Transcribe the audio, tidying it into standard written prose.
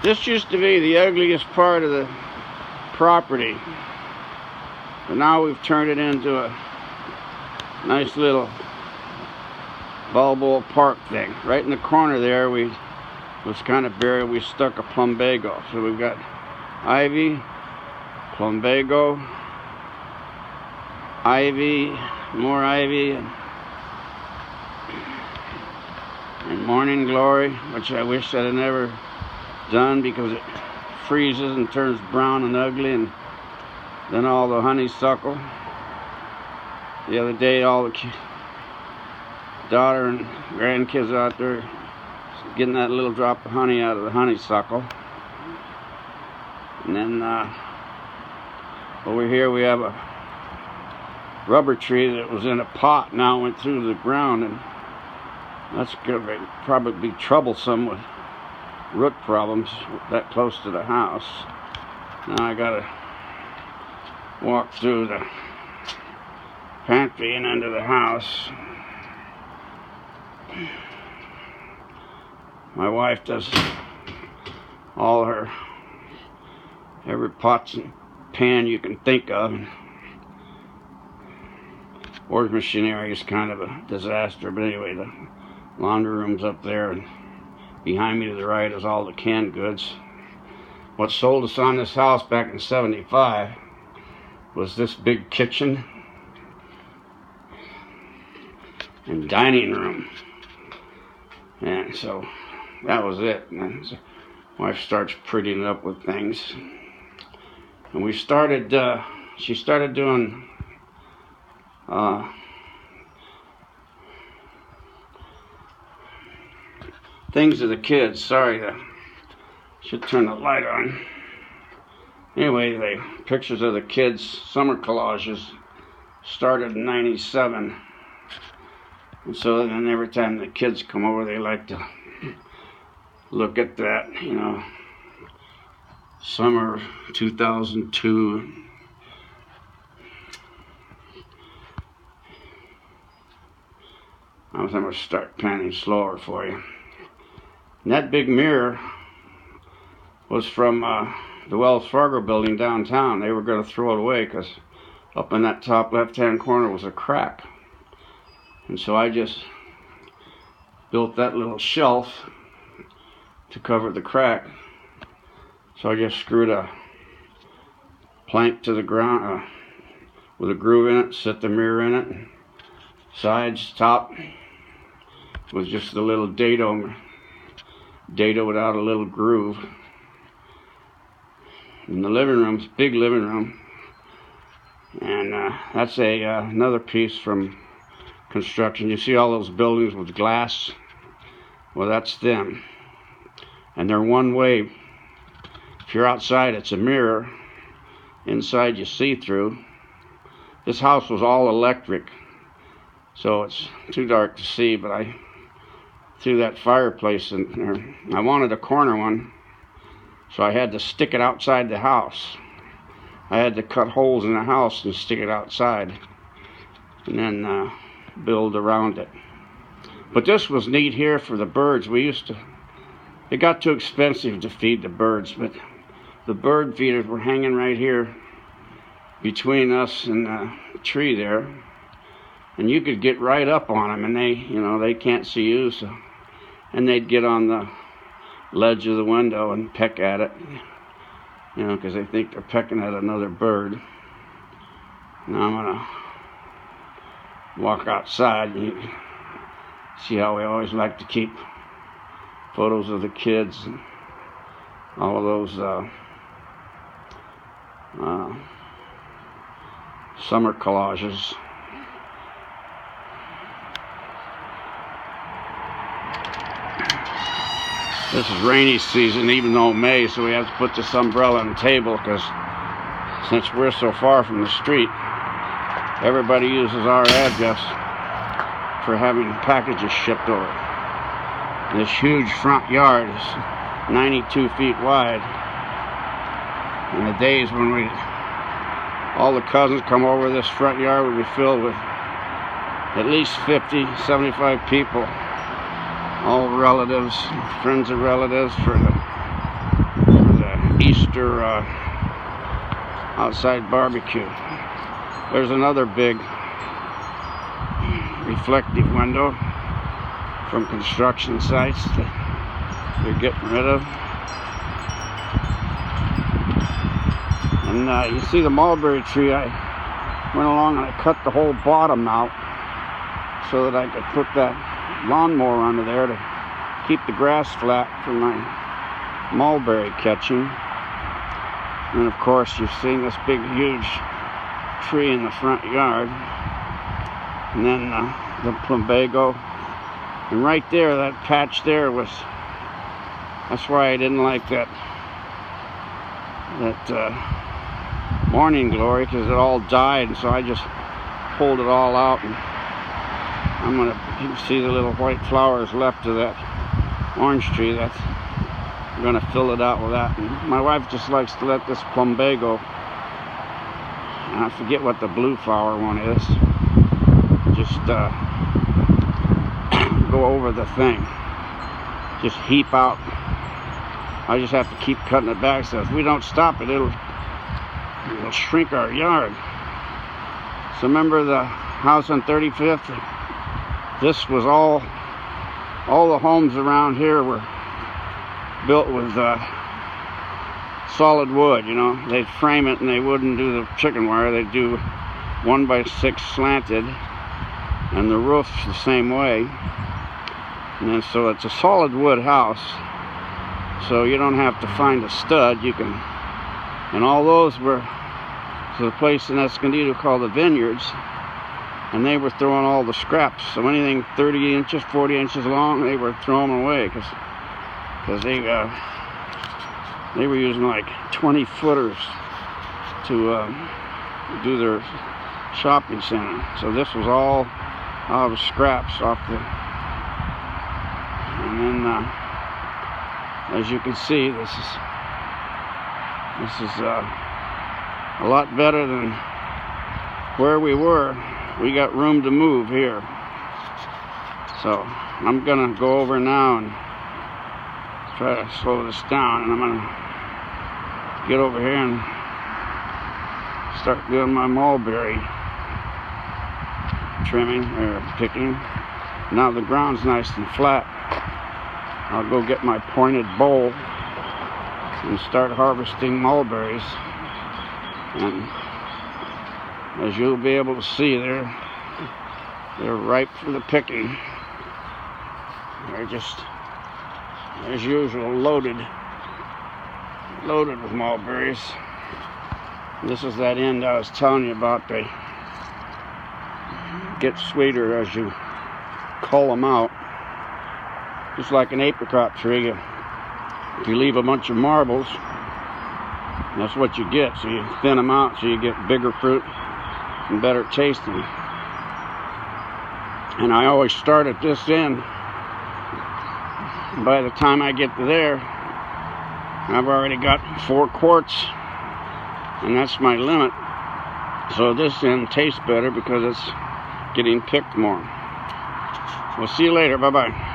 This used to be the ugliest part of the property, but now we've turned it into a nice little Balboa Park thing. Right in the corner there, was kind of buried. We stuck a plumbago, so we've got ivy, plumbago, ivy, more ivy, and morning glory, which I wish I'd have never done because it freezes and turns brown and ugly. And then all the honeysuckle. The other day, all the daughter and grandkids out there getting that little drop of honey out of the honeysuckle. And then over here we have a rubber tree that was in a pot, now went through the ground, and that's going to probably be troublesome with root problems that close to the house. Now I gotta walk through the pantry and into the house. My wife does all her every pots and pan you can think of. Washing machine area is kind of a disaster, but anyway, the laundry room's up there, and behind me to the right is all the canned goods. What sold us on this house back in '75 was this big kitchen and dining room. And so that was it. And then my wife starts prettying it up with things. And we started, she started doing things to the kids. Sorry, should turn the light on. Anyway, the pictures of the kids' summer collages started in '97. And so then every time the kids come over, they like to look at that, you know, summer 2002. I'm going to start panning slower for you. And that big mirror was from the Wells Fargo building downtown. They were going to throw it away because up in that top left-hand corner was a crack. And so I just built that little shelf to cover the crack. So I just screwed a plank to the ground with a groove in it, set the mirror in it. Sides, top was just a little dado without a little groove. In the living room's big living room, and that's another piece from construction. You see all those buildings with glass? Well, that's them, and they're one way. If you're outside, it's a mirror. Inside, you see through. This house was all electric, so it's too dark to see, but I threw that fireplace in there. I wanted a corner one, so I had to stick it outside the house. I had to cut holes in the house and stick it outside, and then build around it. But this was neat here for the birds. It got too expensive to feed the birds, but the bird feeders were hanging right here between us and the tree there. And you could get right up on them, and they can't see you, so, and they'd get on the ledge of the window and peck at it, because they think they're pecking at another bird. Now I'm gonna walk outside, and you can see how we always like to keep photos of the kids and all of those summer collages. This is rainy season, even though May, so we have to put this umbrella on the table because since we're so far from the street, everybody uses our address for having packages shipped over. This huge front yard is 92 feet wide. In the days when all the cousins come over, this front yard would be filled with at least 50, 75 people. All relatives, friends of relatives for the Easter outside barbecue. There's another big reflective window from construction sites that they're getting rid of. And you see the mulberry tree, I went along and I cut the whole bottom out so that I could put that lawnmower under there to keep the grass flat for my mulberry catching. And of course you've seen this big huge tree in the front yard, and then the plumbago, and right there, that patch there was, that's why I didn't like that morning glory, because it all died, and so I just pulled it all out, and I'm gonna, you can see the little white flowers left of that orange tree. That's, I'm gonna fill it out with that. And my wife just likes to let this plumbago, and I forget what the blue flower one is, just go over the thing, just heap out. I just have to keep cutting it back, so if we don't stop it, it'll shrink our yard. So remember the house on 35th? This was all the homes around here were built with solid wood, you know. They'd frame it and they wouldn't do the chicken wire. They'd do 1x6 slanted, and the roof's the same way. And then so it's a solid wood house, so you don't have to find a stud. You can, and all those were to the place in Escondido called the Vineyards, and they were throwing all the scraps. So anything 30 inches, 40 inches long, they were throwing them away because they were using like 20 footers to do their shopping center. So this was all out of scraps off the, and then as you can see, this is a lot better than where we were. We got room to move here. So I'm gonna go over now and try to slow this down, and I'm gonna get over here and start doing my mulberry trimming or picking. Now the ground's nice and flat, I'll go get my pointed bowl and start harvesting mulberries. And as you'll be able to see, they're ripe for the picking. They're just, as usual, loaded with mulberries. This is that end I was telling you about. They get sweeter as you cull them out, just like an apricot tree. If you leave a bunch of marbles, that's what you get. So you thin them out so you get bigger fruit and better tasting. And I always start at this end. By the time I get to there, I've already got 4 quarts, and that's my limit. So this end tastes better because it's getting picked more. We'll see you later. Bye-bye.